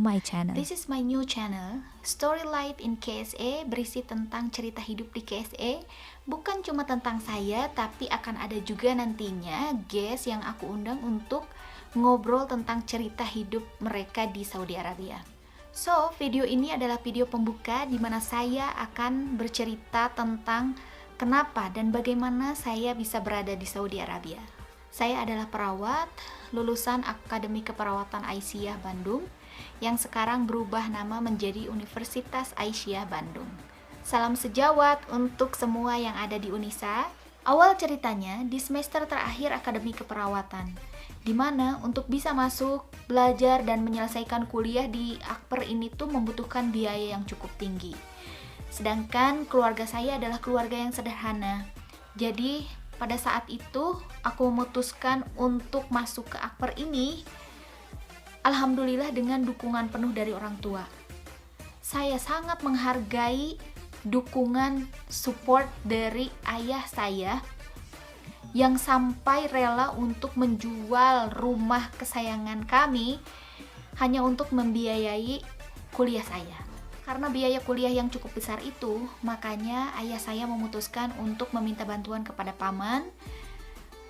my channel. This is my new channel, Story Light in KSA, berisi tentang cerita hidup di KSA. Bukan cuma tentang saya, tapi akan ada juga nantinya guest yang aku undang untuk ngobrol tentang cerita hidup mereka di Saudi Arabia. So, video ini adalah video pembuka di mana saya akan bercerita tentang kenapa dan bagaimana saya bisa berada di Saudi Arabia. Saya adalah perawat, lulusan Akademi Keperawatan Aisyah Bandung, yang sekarang berubah nama menjadi Universitas Aisyah Bandung. Salam sejawat untuk semua yang ada di Unisa. Awal ceritanya di semester terakhir Akademi Keperawatan, di mana untuk bisa masuk, belajar, dan menyelesaikan kuliah di Akper ini tuh membutuhkan biaya yang cukup tinggi. Sedangkan keluarga saya adalah keluarga yang sederhana. Jadi pada saat itu aku memutuskan untuk masuk ke Akper ini, alhamdulillah dengan dukungan penuh dari orang tua. Saya sangat menghargai dukungan support dari ayah saya yang sampai rela untuk menjual rumah kesayangan kami hanya untuk membiayai kuliah saya. Karena biaya kuliah yang cukup besar itu, makanya ayah saya memutuskan untuk meminta bantuan kepada paman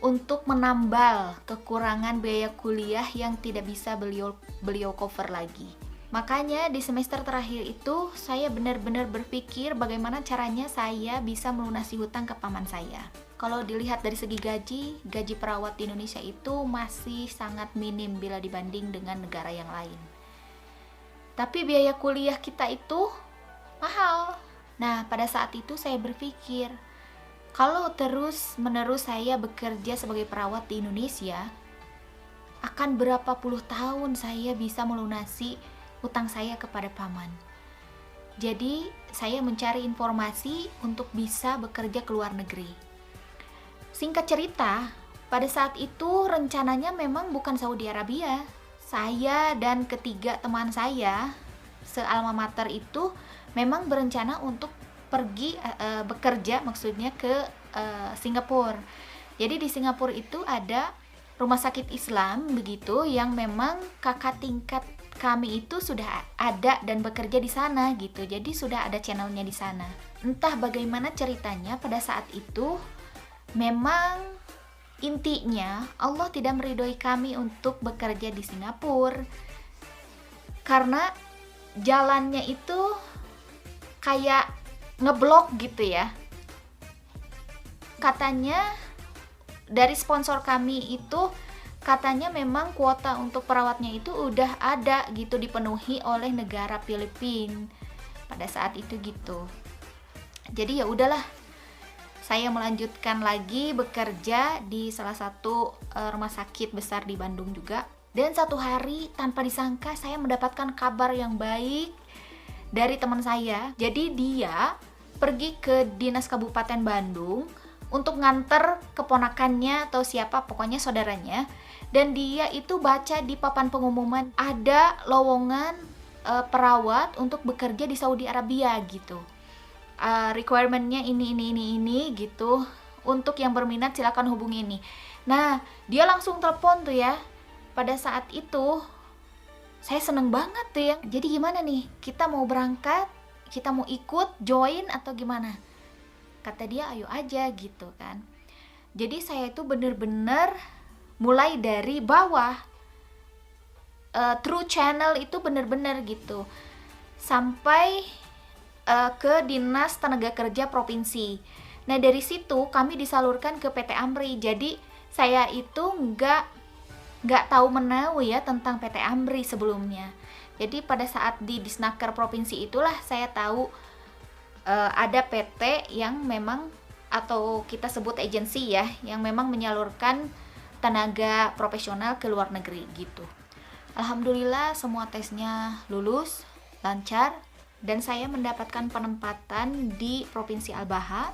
untuk menambal kekurangan biaya kuliah yang tidak bisa beliau cover lagi. Makanya di semester terakhir itu saya benar-benar berpikir bagaimana caranya saya bisa melunasi hutang ke paman saya. Kalau dilihat dari segi gaji perawat di Indonesia itu masih sangat minim bila dibanding dengan negara yang lain. Tapi biaya kuliah kita itu mahal. Nah, pada saat itu saya berpikir, kalau terus-menerus saya bekerja sebagai perawat di Indonesia, akan berapa puluh tahun saya bisa melunasi utang saya kepada paman. Jadi, saya mencari informasi untuk bisa bekerja ke luar negeri. Singkat cerita, pada saat itu rencananya memang bukan Saudi Arabia. Saya dan ketiga teman saya se-alma mater itu memang berencana untuk pergi bekerja, maksudnya ke Singapura. Jadi di Singapura itu ada rumah sakit Islam begitu yang memang kakak tingkat kami itu sudah ada dan bekerja di sana gitu. Jadi sudah ada channelnya di sana. Entah bagaimana ceritanya pada saat itu memang intinya Allah tidak meridhoi kami untuk bekerja di Singapura karena jalannya itu kayak ngeblok gitu ya. Katanya dari sponsor kami itu katanya memang kuota untuk perawatnya itu udah ada gitu, dipenuhi oleh negara Filipina pada saat itu gitu. Jadi ya udahlah, saya melanjutkan lagi bekerja di salah satu rumah sakit besar di Bandung juga. Dan satu hari tanpa disangka saya mendapatkan kabar yang baik dari teman saya. Jadi dia pergi ke Dinas Kabupaten Bandung untuk nganter keponakannya atau siapa, pokoknya saudaranya. Dan dia itu baca di papan pengumuman ada lowongan perawat untuk bekerja di Saudi Arabia gitu. Requirementnya ini gitu. Untuk yang berminat silakan hubungi ini. Nah, dia langsung telepon tuh ya. Pada saat itu saya seneng banget tuh ya. Jadi gimana nih? Kita mau berangkat? Kita mau ikut join atau gimana? Kata dia ayo aja gitu kan. Jadi saya itu bener-bener mulai dari bawah, through channel itu bener-bener gitu sampai ke Dinas Tenaga Kerja Provinsi. Nah dari situ kami disalurkan ke PT Amri. Jadi saya itu nggak tahu menahu ya tentang PT Amri sebelumnya. Jadi pada saat di Disnaker Provinsi itulah saya tahu ada PT yang memang, atau kita sebut agensi ya, yang memang menyalurkan tenaga profesional ke luar negeri gitu. Alhamdulillah semua tesnya lulus, lancar, dan saya mendapatkan penempatan di Provinsi Al-Baha,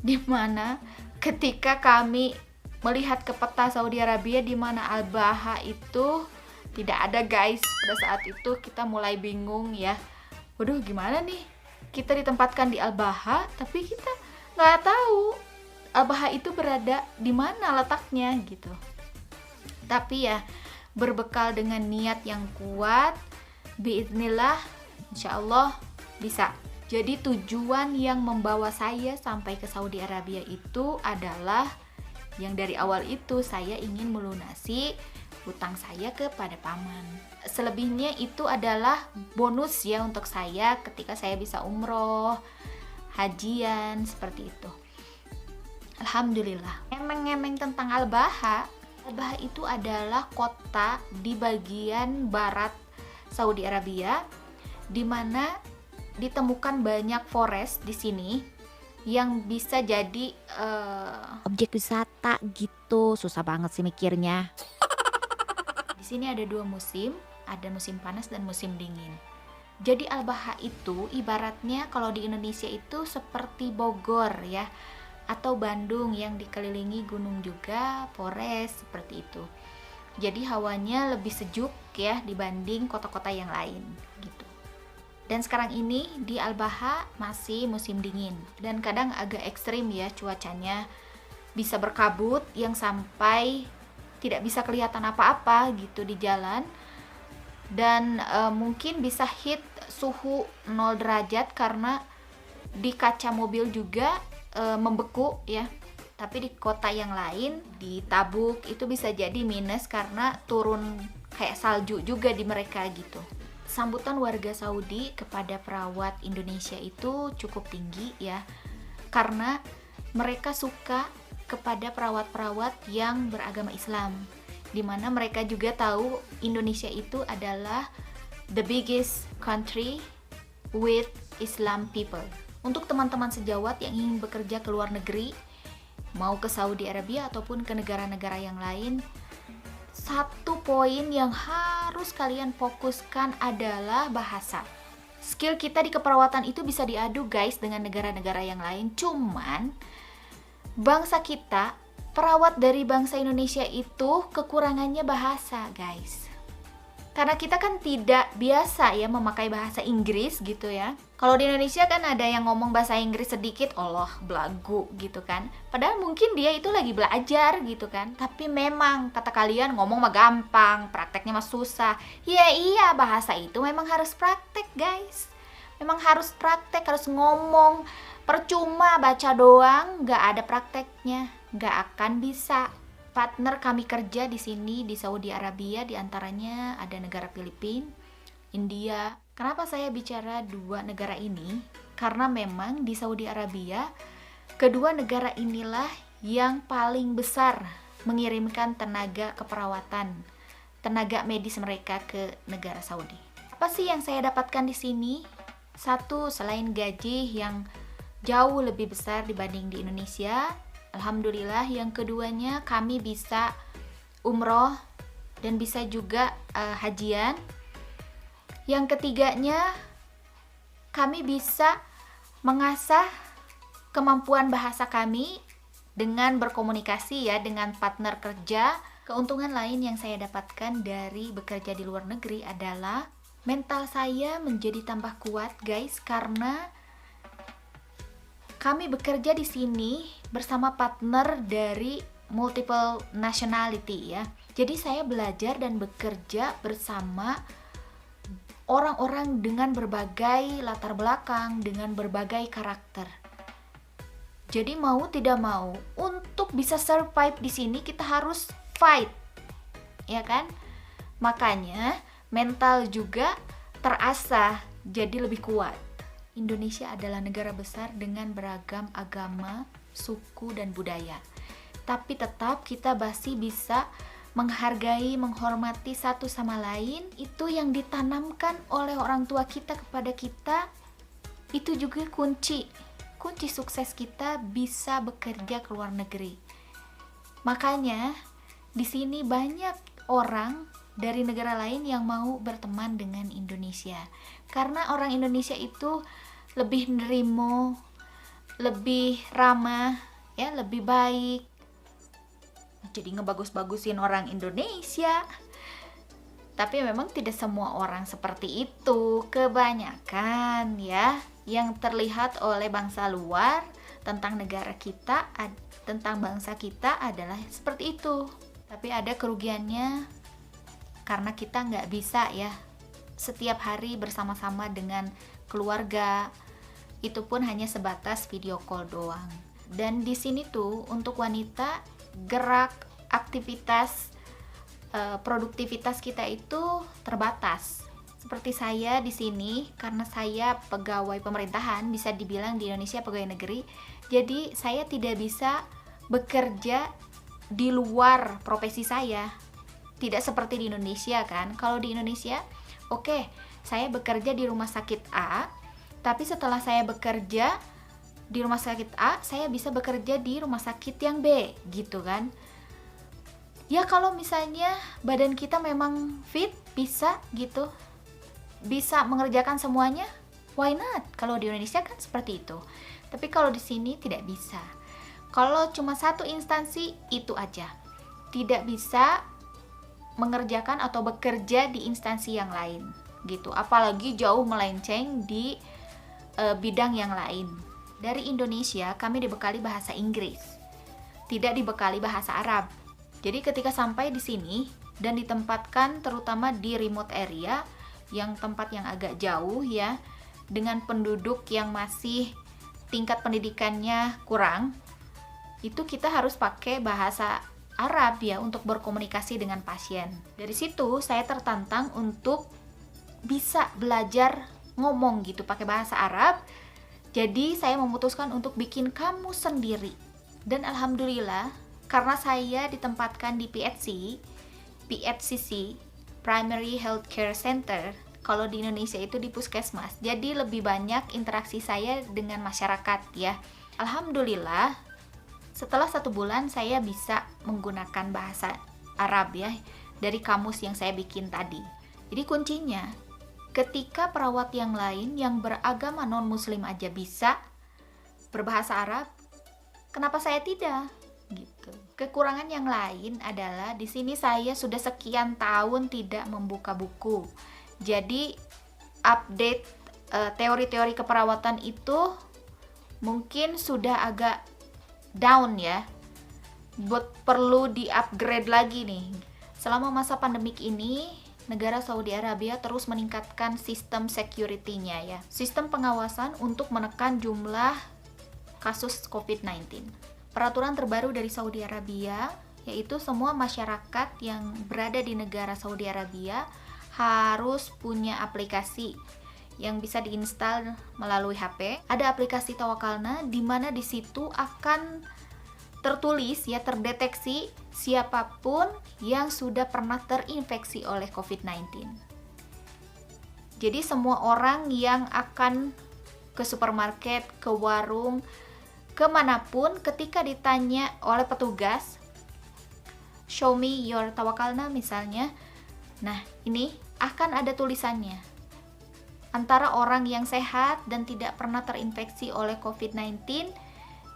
di mana ketika kami melihat ke peta Saudi Arabia di mana Al-Baha itu tidak ada guys. Pada saat itu kita mulai bingung ya. Waduh gimana nih? Kita ditempatkan di Al-Baha tapi kita nggak tahu Al-Baha itu berada di mana letaknya gitu. Tapi ya berbekal dengan niat yang kuat Biiznillah, insya Allah bisa. Jadi tujuan yang membawa saya sampai ke Saudi Arabia itu adalah yang dari awal itu saya ingin melunasi hutang saya kepada paman. Selebihnya itu adalah bonus ya untuk saya ketika saya bisa umroh, hajian, seperti itu. Alhamdulillah. Ngemeng-ngemeng tentang Al-Baha. Al-Baha itu adalah kota di bagian barat Saudi Arabia, di mana ditemukan banyak forest di sini yang bisa jadi objek wisata gitu. Susah banget sih mikirnya. Di sini ada 2 musim, ada musim panas dan musim dingin. Jadi Al-Baha itu ibaratnya kalau di Indonesia itu seperti Bogor ya, atau Bandung yang dikelilingi gunung juga, forest seperti itu. Jadi hawanya lebih sejuk ya dibanding kota-kota yang lain gitu. Dan sekarang ini di Al-Baha masih musim dingin dan kadang agak ekstrim ya cuacanya, bisa berkabut yang sampai tidak bisa kelihatan apa-apa gitu di jalan, dan mungkin bisa hit suhu 0 derajat karena di kaca mobil juga membeku ya. Tapi di kota yang lain, di Tabuk itu bisa jadi minus karena turun kayak salju juga di mereka gitu. Sambutan warga Saudi kepada perawat Indonesia itu cukup tinggi ya, karena mereka suka kepada perawat-perawat yang beragama Islam, dimana mereka juga tahu Indonesia itu adalah the biggest country with Islam people. Untuk teman-teman sejawat yang ingin bekerja ke luar negeri, mau ke Saudi Arabia ataupun ke negara-negara yang lain, satu poin yang harus kalian fokuskan adalah bahasa. Skill kita di keperawatan itu bisa diadu guys dengan negara-negara yang lain, cuman bangsa kita, perawat dari bangsa Indonesia itu kekurangannya bahasa guys. Karena kita kan tidak biasa ya memakai bahasa Inggris gitu ya. Kalau di Indonesia kan ada yang ngomong bahasa Inggris sedikit, Allah belagu gitu kan. Padahal mungkin dia itu lagi belajar gitu kan. Tapi memang kata kalian ngomong mah gampang, prakteknya mah susah. Ya iya, bahasa itu memang harus praktek guys. Memang harus praktek, harus ngomong. Percuma baca doang, gak ada prakteknya, gak akan bisa. Partner kami kerja di sini di Saudi Arabia diantaranya ada negara Filipina, India. Kenapa saya bicara 2 negara ini? Karena memang di Saudi Arabia kedua negara inilah yang paling besar mengirimkan tenaga keperawatan, tenaga medis mereka ke negara Saudi. Apa sih yang saya dapatkan di sini? Satu, selain gaji yang jauh lebih besar dibanding di Indonesia, alhamdulillah. Yang keduanya kami bisa umroh dan bisa juga hajian. Yang ketiganya kami bisa mengasah kemampuan bahasa kami dengan berkomunikasi ya dengan partner kerja. Keuntungan lain yang saya dapatkan dari bekerja di luar negeri adalah mental saya menjadi tambah kuat guys, karena kami bekerja di sini bersama partner dari multiple nationality ya. Jadi saya belajar dan bekerja bersama orang-orang dengan berbagai latar belakang, dengan berbagai karakter. Jadi mau tidak mau, untuk bisa survive di sini kita harus fight. Ya kan? Makanya mental juga terasah jadi lebih kuat. Indonesia adalah negara besar dengan beragam agama, suku, dan budaya. Tapi tetap kita masih bisa menghargai, menghormati satu sama lain. Itu yang ditanamkan oleh orang tua kita kepada kita. Itu juga kunci sukses kita bisa bekerja ke luar negeri. Makanya di sini banyak orang dari negara lain yang mau berteman dengan Indonesia. Karena orang Indonesia itu lebih nerimo, lebih ramah, ya, lebih baik. Jadi ngebagus-bagusin orang Indonesia. Tapi memang tidak semua orang seperti itu. Kebanyakan ya yang terlihat oleh bangsa luar tentang negara kita, tentang bangsa kita adalah seperti itu. Tapi ada kerugiannya karena kita nggak bisa ya setiap hari bersama-sama dengan keluarga, itu pun hanya sebatas video call doang. Dan di sini tuh untuk wanita, gerak, aktivitas, produktivitas kita itu terbatas. Seperti saya di sini, karena saya pegawai pemerintahan, bisa dibilang di Indonesia pegawai negeri, jadi saya tidak bisa bekerja di luar profesi saya. Tidak seperti di Indonesia kan. Kalau di Indonesia, oke, saya bekerja di rumah sakit A, tapi setelah saya bekerja di rumah sakit A, saya bisa bekerja di rumah sakit yang B, gitu kan. Ya kalau misalnya badan kita memang fit, bisa gitu, bisa mengerjakan semuanya, why not? Kalau di Indonesia kan seperti itu. Tapi kalau di sini tidak bisa. Kalau cuma satu instansi, itu aja. Tidak bisa mengerjakan atau bekerja di instansi yang lain, gitu. Apalagi jauh melenceng di bidang yang lain. Dari Indonesia, kami dibekali bahasa Inggris, tidak dibekali bahasa Arab. Jadi ketika sampai di sini dan ditempatkan terutama di remote area, yang tempat yang agak jauh ya, dengan penduduk yang masih tingkat pendidikannya kurang, itu kita harus pakai bahasa Arab ya untuk berkomunikasi dengan pasien. Dari situ saya tertantang untuk bisa belajar ngomong gitu pakai bahasa Arab. Jadi saya memutuskan untuk bikin kamus sendiri. Dan alhamdulillah karena saya ditempatkan di PHCC, Primary Healthcare Center, kalau di Indonesia itu di puskesmas. Jadi lebih banyak interaksi saya dengan masyarakat ya. Alhamdulillah setelah 1 bulan saya bisa menggunakan bahasa Arab ya dari kamus yang saya bikin tadi. Jadi kuncinya ketika perawat yang lain yang beragama non-muslim aja bisa berbahasa Arab, kenapa saya tidak? Gitu. Kekurangan yang lain adalah di sini saya sudah sekian tahun tidak membuka buku. Jadi update teori-teori keperawatan itu mungkin sudah agak down ya. Perlu di-upgrade lagi nih. Selama masa pandemik ini, negara Saudi Arabia terus meningkatkan sistem security-nya ya. Sistem pengawasan untuk menekan jumlah kasus COVID-19. Peraturan terbaru dari Saudi Arabia yaitu semua masyarakat yang berada di negara Saudi Arabia harus punya aplikasi yang bisa diinstal melalui HP. Ada aplikasi Tawakalna di mana di situ akan tertulis ya, terdeteksi siapapun yang sudah pernah terinfeksi oleh COVID-19. Jadi semua orang yang akan ke supermarket, ke warung, kemanapun, ketika ditanya oleh petugas, show me your Tawakalna misalnya, nah ini akan ada tulisannya antara orang yang sehat dan tidak pernah terinfeksi oleh COVID-19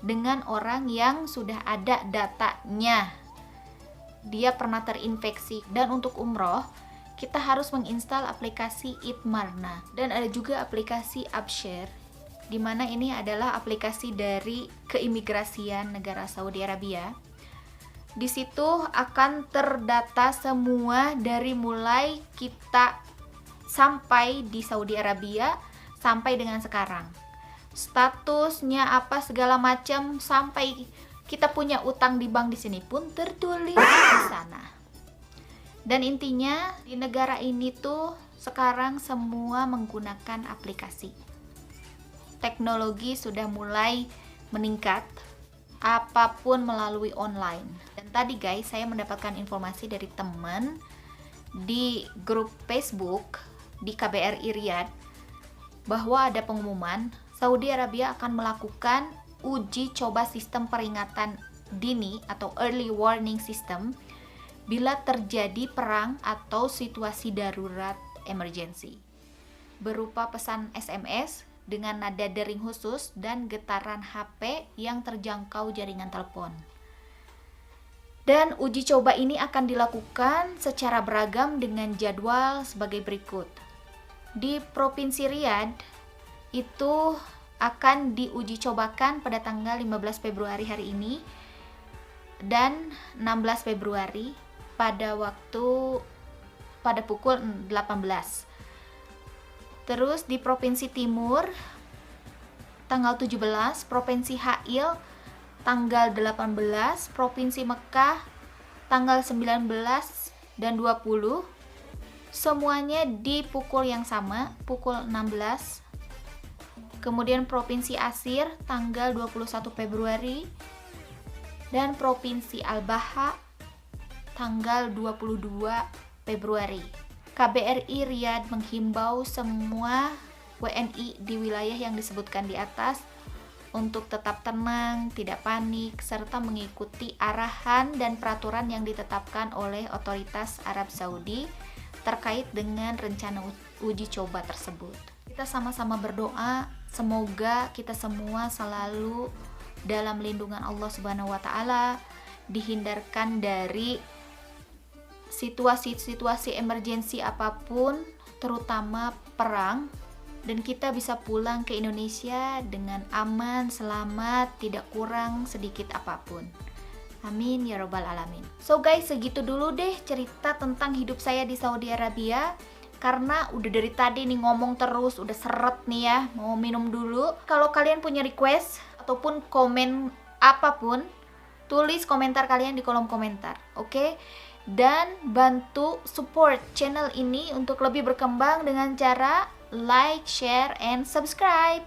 dengan orang yang sudah ada datanya dia pernah terinfeksi. Dan untuk umroh kita harus menginstal aplikasi Itmarna, dan ada juga aplikasi Abshare, di mana ini adalah aplikasi dari keimigrasian negara Saudi Arabia. Di situ akan terdata semua dari mulai kita sampai di Saudi Arabia sampai dengan sekarang. Statusnya apa segala macam, sampai kita punya utang di bank di sini pun tertulis di sana. Dan intinya di negara ini tuh sekarang semua menggunakan aplikasi. Teknologi sudah mulai meningkat, apapun melalui online. Dan tadi guys, saya mendapatkan informasi dari teman di grup Facebook di KBRI Riyadh bahwa ada pengumuman Saudi Arabia akan melakukan uji coba sistem peringatan dini atau early warning system bila terjadi perang atau situasi darurat emergency, berupa pesan SMS dengan nada dering khusus dan getaran HP yang terjangkau jaringan telepon. Dan uji coba ini akan dilakukan secara beragam dengan jadwal sebagai berikut. Di Provinsi Riyadh itu akan diuji cobakan pada tanggal 15 Februari hari ini dan 16 Februari pada pukul 18. Terus di Provinsi Timur tanggal 17, Provinsi Hail tanggal 18, Provinsi Mekah tanggal 19 dan 20. Semuanya di pukul yang sama, pukul 16. Kemudian Provinsi Asir tanggal 21 Februari dan Provinsi Al-Baha tanggal 22 Februari. KBRI Riyadh menghimbau semua WNI di wilayah yang disebutkan di atas untuk tetap tenang, tidak panik, serta mengikuti arahan dan peraturan yang ditetapkan oleh otoritas Arab Saudi terkait dengan rencana uji coba tersebut. Kita sama-sama berdoa, semoga kita semua selalu dalam lindungan Allah Subhanahu wa Ta'ala, dihindarkan dari situasi-situasi emergensi apapun, terutama perang, dan kita bisa pulang ke Indonesia dengan aman, selamat, tidak kurang sedikit apapun. Amin ya robbal alamin. So guys, segitu dulu deh cerita tentang hidup saya di Saudi Arabia. Karena udah dari tadi nih ngomong terus, udah seret nih ya, mau minum dulu. Kalau kalian punya request ataupun komen apapun, tulis komentar kalian di kolom komentar, oke? Dan bantu support channel ini untuk lebih berkembang dengan cara like, share, and subscribe.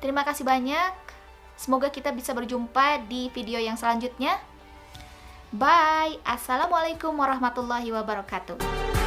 Terima kasih banyak. Semoga kita bisa berjumpa di video yang selanjutnya. Bye. Assalamualaikum warahmatullahi wabarakatuh.